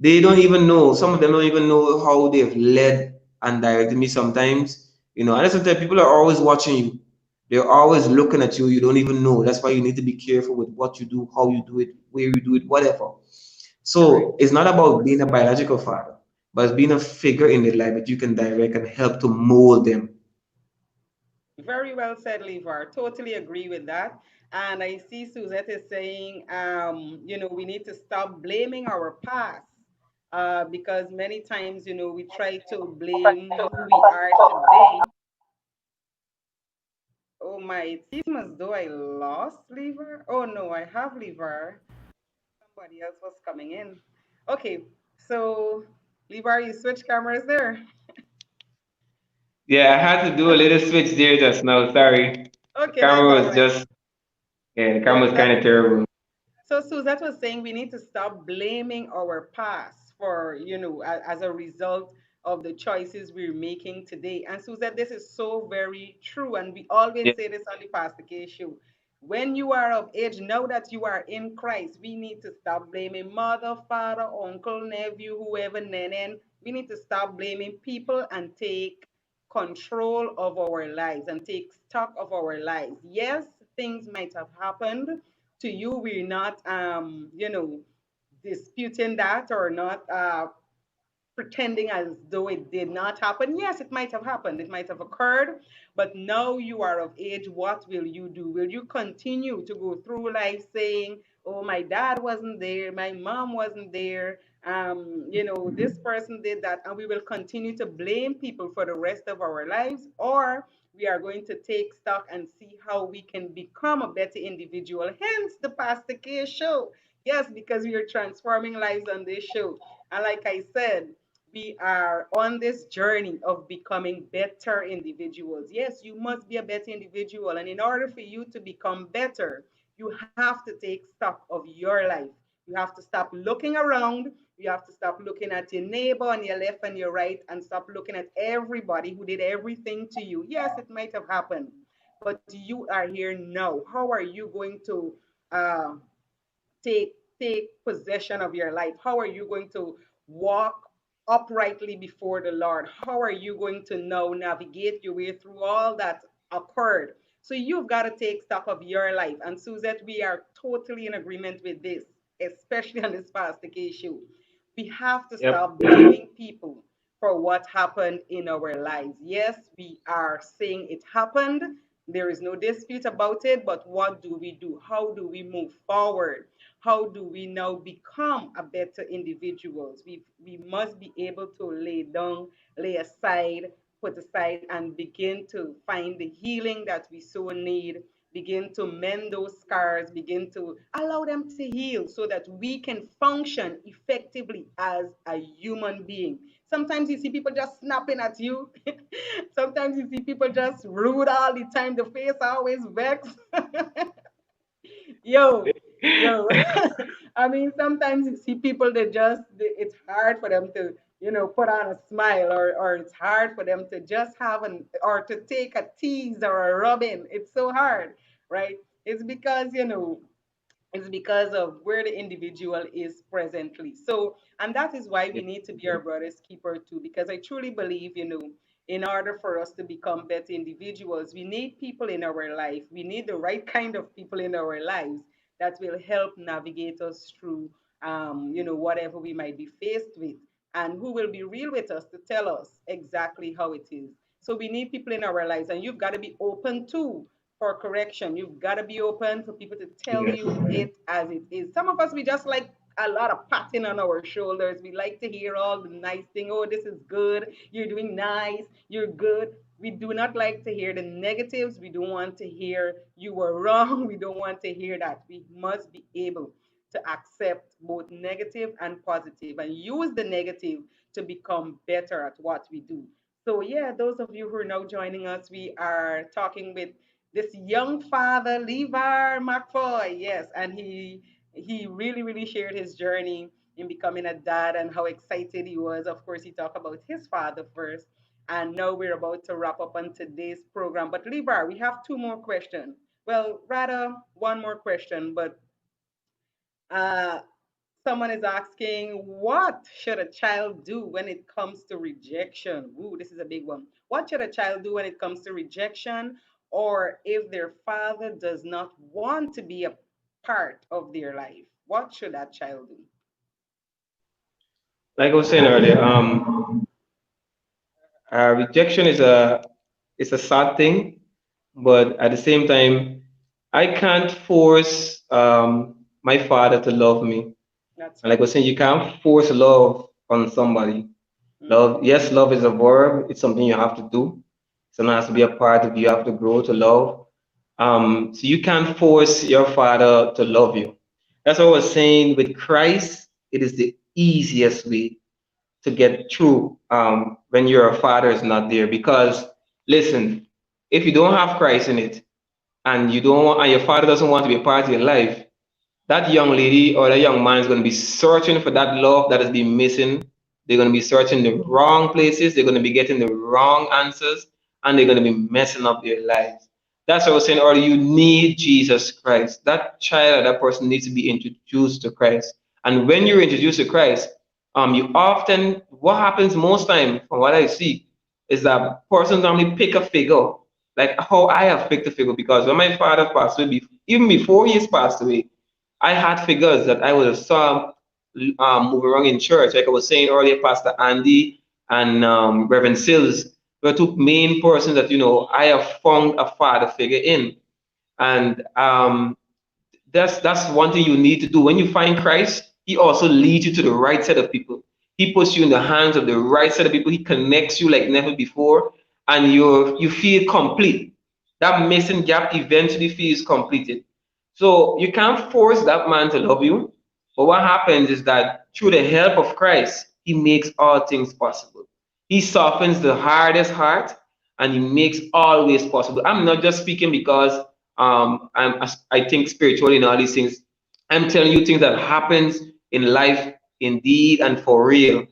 they don't even know. Some of them don't even know how they've led and directed me sometimes. And sometimes people are always watching you. They're always looking at you. You don't even know. That's why you need to be careful with what you do, how you do it, where you do it, whatever. correct. So it's not about being a biological father, but it's being a figure in their life that you can direct and help to mold them. Very well said, Levar. Totally agree with that. And I see Suzette is saying, we need to stop blaming our past, because many times, we try to blame who we are today. Oh my, it seems as though I lost Levar. Oh no, I have Levar. Somebody else was coming in. Okay, so Levar, you switch cameras there. Yeah, I had to do a little switch there just now. Sorry. The Okay, that's camera all was right. just, yeah, the camera Yes, was kind that's of terrible. so Suzette was saying we need to stop blaming our past for, as a result of the choices we're making today. And Suzette, this is so very true. And we Yeah. always say this on the Pastor K show. When you are of age, now that you are in Christ, we need to stop blaming mother, father, uncle, nephew, whoever, nenen. We need to stop blaming people and take control of our lives and take stock of our lives. Yes, things might have happened to you. We're not disputing that or not pretending as though it did not happen. Yes, it might have happened, it might have occurred, but now you are of age. What will you do? Will you continue to go through life saying, oh, my dad wasn't there, my mom wasn't there, this person did that, and we will continue to blame people for the rest of our lives? Or we are going to take stock and see how we can become a better individual, hence the Pastor K show. Yes, because we are transforming lives on this show. And like I said, we are on this journey of becoming better individuals. Yes, you must be a better individual. And in order for you to become better, you have to take stock of your life. You have to stop looking around. You have to stop looking at your neighbor on your left and your right and stop looking at everybody who did everything to you. Yes, it might have happened, but you are here now. How are you going to uh, take possession of your life? How are you going to walk uprightly before the Lord? How are you going to now navigate your way through all that occurred? So you've got to take stock of your life. And Suzette, we are totally in agreement with this, especially on this past issue. We have to Yep. stop blaming people for what happened in our lives. Yes, we are saying it happened. There is no dispute about it, but what do we do? How do we move forward? How do we now become a better individuals? We must be able to lay down, lay aside, put aside, and begin to find the healing that we so need. Begin to mend those scars, begin to allow them to heal so that we can function effectively as a human being. Sometimes you see people just snapping at you. Sometimes you see people just rude all the time. The face always vexed. Yo, yo. I mean, sometimes you see people that just, it's hard for them to, put on a smile, or it's hard for them to just have or to take a tease or a rubbing. It's so hard, right? It's because, it's because of where the individual is presently. So, and that is why we need to be our brother's keeper too, because I truly believe, in order for us to become better individuals, we need people in our life. We need the right kind of people in our lives that will help navigate us through, whatever we might be faced with, and who will be real with us to tell us exactly how it is. So we need people in our lives, and you've got to be open too for correction. You've got to be open for people to tell Yes. you it as it is. Some of us, we just like a lot of patting on our shoulders. We like to hear all the nice thing. Oh, this is good. You're doing nice. You're good. We do not like to hear the negatives. We don't want to hear you were wrong. We don't want to hear that. We must be able to accept both negative and positive and use the negative to become better at what we do. So, yeah, those of you who are now joining us, we are talking with this young father, Levar McFoy. Yes, and he really, really shared his journey in becoming a dad and how excited he was. Of course, he talked about his father first. And now we're about to wrap up on today's program. But Levar, we have two more questions. Well, rather one more question, but uh, someone is asking, what should a child do when it comes to rejection? Ooh, this is a big one. What should a child do when it comes to rejection, or if their father does not want to be a part of their life? What should that child do? Like I was saying earlier, rejection is a sad thing, but at the same time, I can't force my father to love me. That's And like I right. was saying, you can't force love on somebody. Mm-hmm. Love, yes, love is a verb. It's something you have to do. Something has to be a part of you. You have to grow to love. So you can't force your father to love you. That's what I was saying. With Christ, it is the easiest way to get through when your father is not there. Because listen, if you don't have Christ in it, and you don't want, and your father doesn't want to be a part of your life, that young lady or that young man is going to be searching for that love that has been missing. They're going to be searching the wrong places. They're going to be getting the wrong answers, and they're going to be messing up their lives. That's what I was saying earlier. You need Jesus Christ. That child or that person needs to be introduced to Christ. And when you're introduced to Christ, you often, what happens most time, from what I see, is that person normally pick a figure, like how I have picked a figure. Because when my father passed away, even before he has passed away, I had figures that I would have saw move around in church. Like I was saying earlier, Pastor Andy and Reverend Sills were two main persons that I have found a father figure in, and that's one thing you need to do. When you find Christ, He also leads you to the right set of people. He puts you in the hands of the right set of people. He connects you like never before, and you feel complete. That missing gap eventually feels completed. So you can't force that man to love you. But what happens is that through the help of Christ, He makes all things possible. He softens the hardest heart, and He makes all ways possible. I'm not just speaking because I think spiritually and all these things. I'm telling you things that happens in life indeed and for real.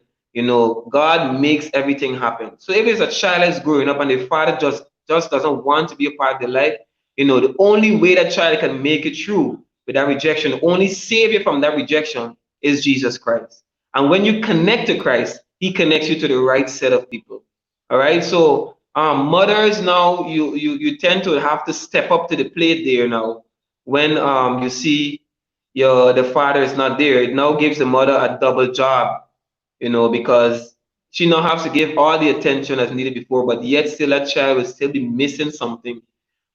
God makes everything happen. So if it's a child that's growing up and the father just doesn't want to be a part of their life, the only way that child can make it through with that rejection, the only savior from that rejection is Jesus Christ. And when you connect to Christ, He connects you to the right set of people. All right. So mothers now you tend to have to step up to the plate there now. When you see the father is not there, it now gives the mother a double job, because she now has to give all the attention as needed before, but yet still that child will still be missing something.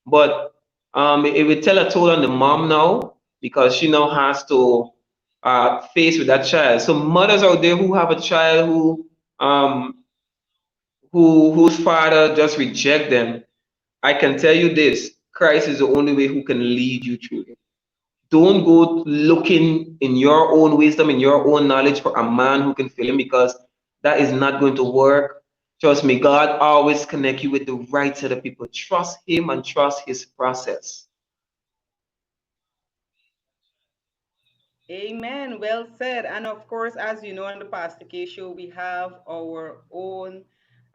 But it will tell a toll on the mom now because she now has to face with that child. So mothers out there who have a child um, whose father just reject them, I can tell you this: Christ is the only way who can lead you through it. Don't go looking in your own wisdom, in your own knowledge for a man who can fill in, because that is not going to work. Trust me, God always connect you with the right set of people. Trust Him and trust His process. Amen. Well said. And of course, as you know, on the Pastor K show, we have our own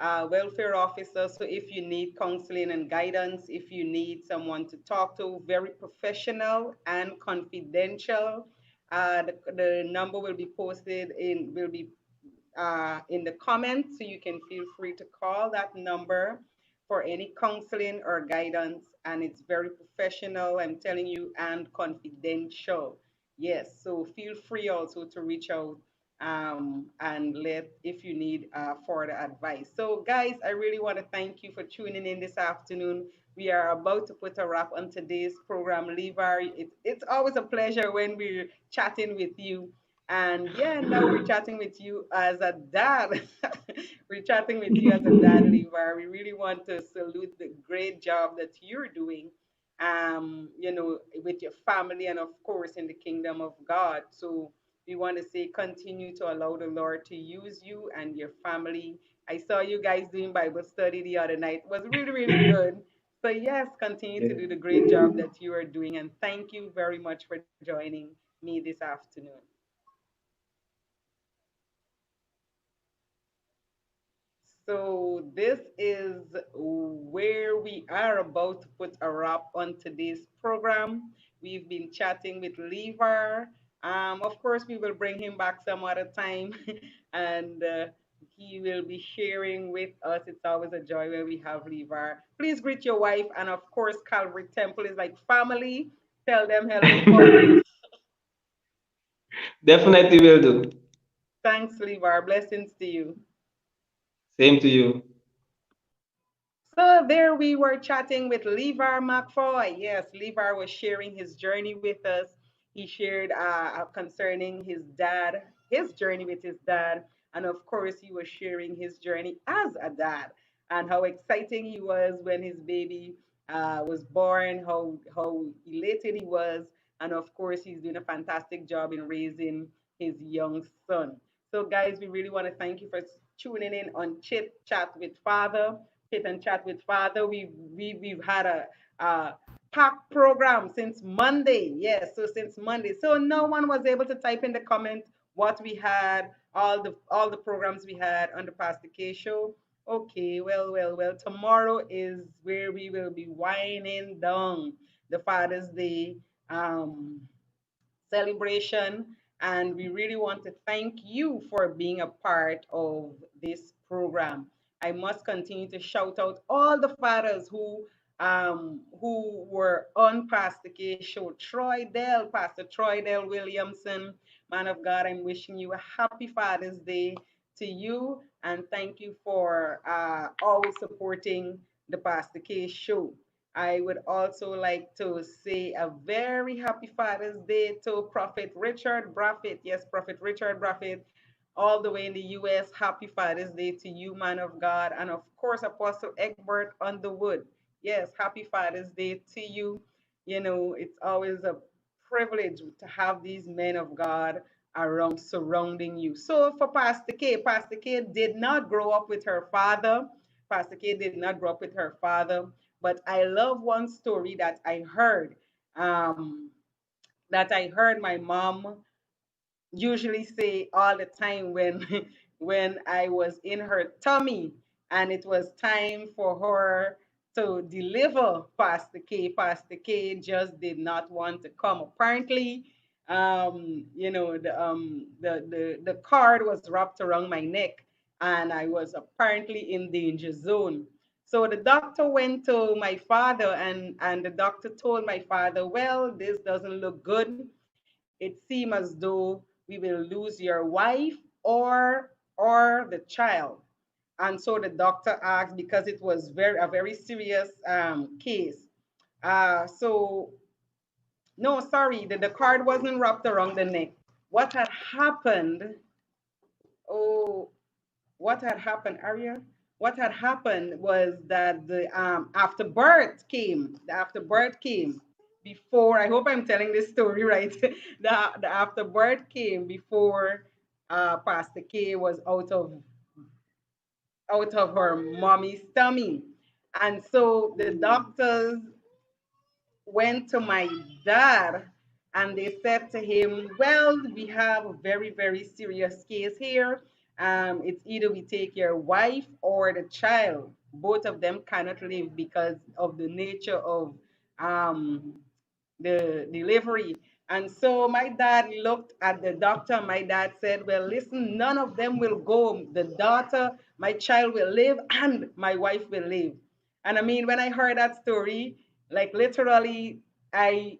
welfare officer. So if you need counseling and guidance, if you need someone to talk to, very professional and confidential, the number will be posted in the comments, so you can feel free to call that number for any counseling or guidance. And it's very professional, I'm telling you, and confidential. Yes, so feel free also to reach out and let if you need further advice. So, guys, I really want to thank you for tuning in this afternoon. We are about to put a wrap on today's program. Levar, it's always a pleasure when we're chatting with you. And yeah, now we're chatting with you as a dad. We're chatting with you as a dad, Levar. We really want to salute the great job that you're doing, with your family and of course in the kingdom of God. So we want to say continue to allow the Lord to use you and your family. I saw you guys doing Bible study the other night. It was really, really good. So yes, continue to do the great job that you are doing. And thank you very much for joining me this afternoon. So this is where we are about to put a wrap on today's program. We've been chatting with Lever. Of course, we will bring him back some other time, and he will be sharing with us. It's always a joy when we have Lever. Please greet your wife, and of course, Calvary Temple is like family. Tell them hello for me. Definitely will do. Thanks, Lever. Blessings to you. Same to you. So there we were chatting with Levar McFoy. Yes, Levar was sharing his journey with us. He shared concerning his journey with his dad, and of course, he was sharing his journey as a dad and how exciting he was when his baby was born, how elated he was, and of course, he's doing a fantastic job in raising his young son. So, guys, we really want to thank you for tuning in on Chit Chat with Father. Sit and chat with Father. We've had a packed program since Monday. Yes, so since Monday. So no one was able to type in the comment what we had, all the programs we had on the Pastor K show. Okay, well. Tomorrow is where we will be winding down the Father's Day. Celebration. And we really want to thank you for being a part of this program. I must continue to shout out all the fathers who were on Pastor K show. Pastor Troy Dell Williamson, man of God, I'm wishing you a happy Father's Day to you, and thank you for always supporting the Pastor K show. I would also like to say a very happy Father's Day to Prophet Richard Braffett. Yes, Prophet Richard Braffett, all the way in the US. Happy Father's Day to you, man of God. And of course, Apostle Egbert Underwood. Yes, happy Father's Day to you. You know, it's always a privilege to have these men of God around surrounding you. So for Pastor K did not grow up with her father. Pastor K did not grow up with her father, but I love one story um, that I heard my mom usually say all the time when when I was in her tummy and it was time for her to deliver Pastor K. Pastor K just did not want to come. Apparently, the cord was wrapped around my neck, and I was apparently in danger zone. So the doctor went to my father, and the doctor told my father, well, this doesn't look good. It seems as though we will lose your wife or the child. And so the doctor asked, because it was very serious case. So no, sorry, the card wasn't wrapped around the neck. What had happened? Oh, what had happened, Arya? What had happened was that the afterbirth came. The afterbirth came before. I hope I'm telling this story right. The afterbirth came before Pastor K was out of her mommy's tummy, and so the doctors went to my dad and they said to him, well, we have a very serious case here. It's either we take your wife or the child. Both of them cannot live because of the nature of um, the delivery. And so my dad looked at the doctor. My dad said, well, listen, none of them will go. The daughter, my child will live, and my wife will live. And I mean, when I heard that story, like literally, I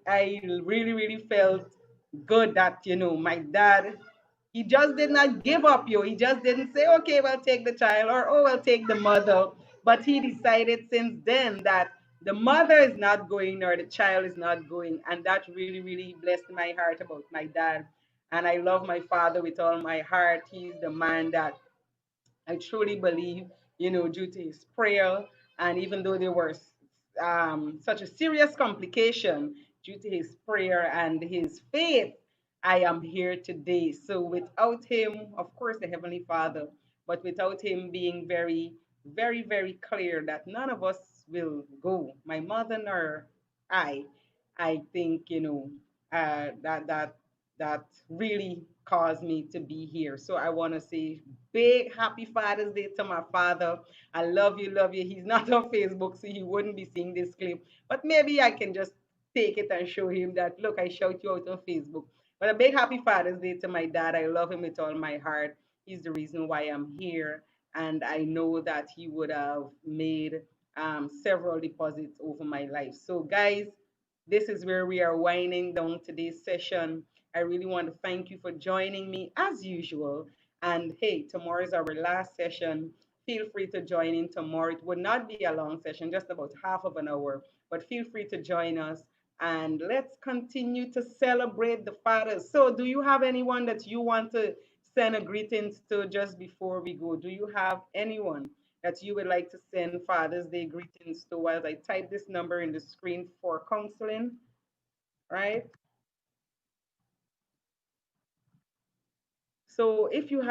really felt good that my dad, he just did not give up you. He just didn't say, okay, well, take the child, or oh, well, take the mother. But he decided since then that the mother is not going nor the child is not going. And that really blessed my heart about my dad. And I love my father with all my heart. He's the man that I truly believe, due to his prayer, and even though there was such a serious complication, due to his prayer and his faith, I am here today. So without him, of course, the Heavenly Father, but without him being very clear that none of us will go, my mother nor I, I think, that really caused me to be here. So I want to say big happy Father's Day to my father. I love you, love you. He's not on Facebook, so he wouldn't be seeing this clip. But maybe I can just take it and show him that, look, I shout you out on Facebook. But a big happy Father's Day to my dad. I love him with all my heart. He's the reason why I'm here. And I know that he would have made several deposits over my life. So, guys, this is where we are winding down today's session. I really want to thank you for joining me as usual. And hey, tomorrow is our last session. Feel free to join in tomorrow. It would not be a long session, just about half of an hour, but feel free to join us and let's continue to celebrate the fathers. So, do you have anyone that you want to send a greetings to just before we go? Do you have anyone that you would like to send Father's Day greetings to as I type this number in the screen for counseling, right? So if you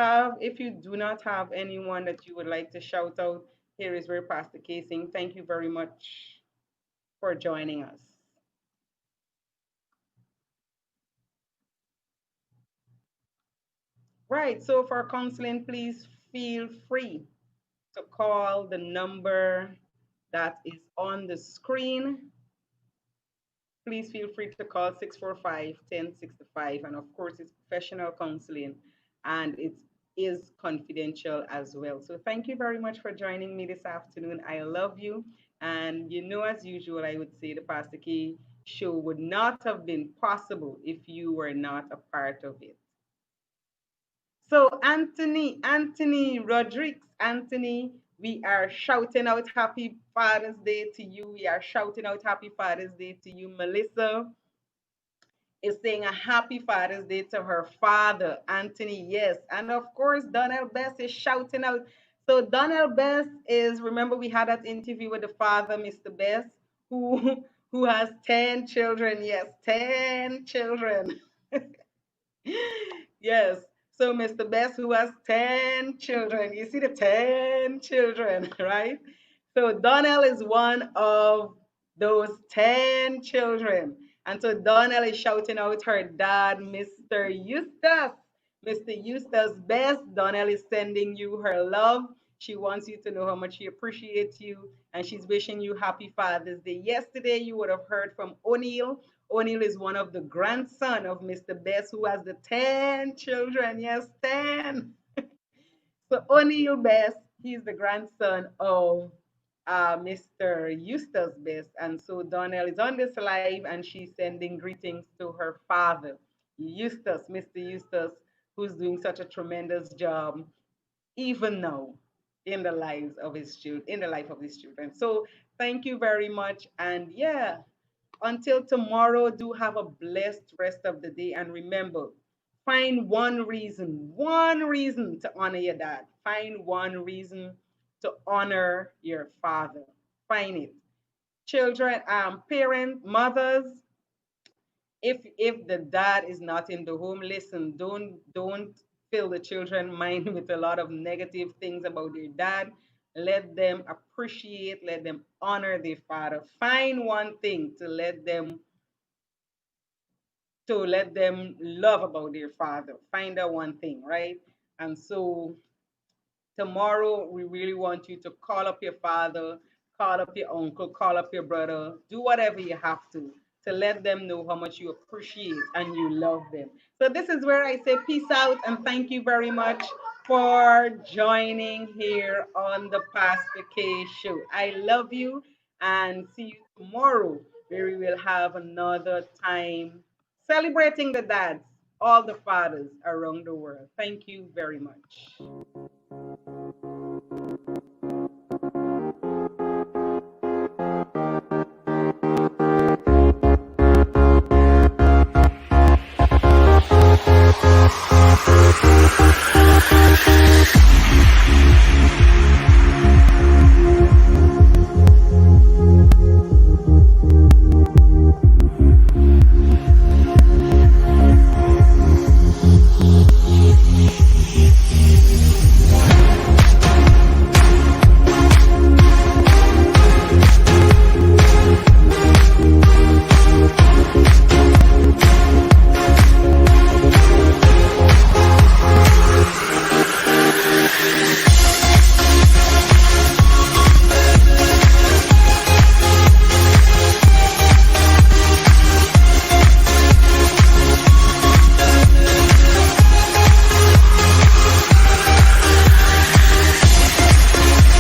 do not have anyone that you would like to shout out, here is where Pastor Casing. Thank you very much for joining us. Right. So for counseling, please feel free to call the number that is on the screen. Please feel free to call 645-1065. And of course, it's professional counseling and it is confidential as well. So thank you very much for joining me this afternoon. I love you. And as usual, I would say the Pastor K show would not have been possible if you were not a part of it. So Anthony Rodriguez, Anthony, we are shouting out Happy Father's Day to you. We are shouting out Happy Father's Day to you. Melissa is saying a Happy Father's Day to her father, Anthony. Yes, and of course Donnell Best is shouting out. So Donnell Best is, remember we had that interview with the father, Mr. Best, who who has 10 children. Yes, 10 children. Yes. So Mr. Best, who has 10 children, you see the 10 children, right? So Donnell is one of those 10 children. And so Donnell is shouting out her dad, Mr. Eustace. Mr. Eustace Best, Donnell is sending you her love. She wants you to know how much she appreciates you, and she's wishing you happy Father's Day. Yesterday, you would have heard from O'Neill. O'Neill is one of the grandson of Mr. Best, who has the 10 children. Yes, 10. So O'Neill Best, he's the grandson of Mr. Eustace Best. And so Donnell is on this live and she's sending greetings to her father, Eustace, Mr. Eustace, who's doing such a tremendous job even now in the lives of his children, in the life of his children. So thank you very much. And yeah, until tomorrow, do have a blessed rest of the day. And remember, find one reason to honor your dad. Find one reason to honor your father. Find it. Children, parents, mothers, if the dad is not in the home, listen, don't fill the children mind with a lot of negative things about their dad. Let them appreciate, let them honor their father. Find one thing to let them love about their father. Find that one thing, right? And so tomorrow we really want you to call up your father, call up your uncle, call up your brother, do whatever you have to let them know how much you appreciate and you love them. So this is where I say peace out and thank you very much for joining here on the Pastor K show. I love you and see you tomorrow where we will have another time celebrating the dads, all the fathers around the world. Thank you very much.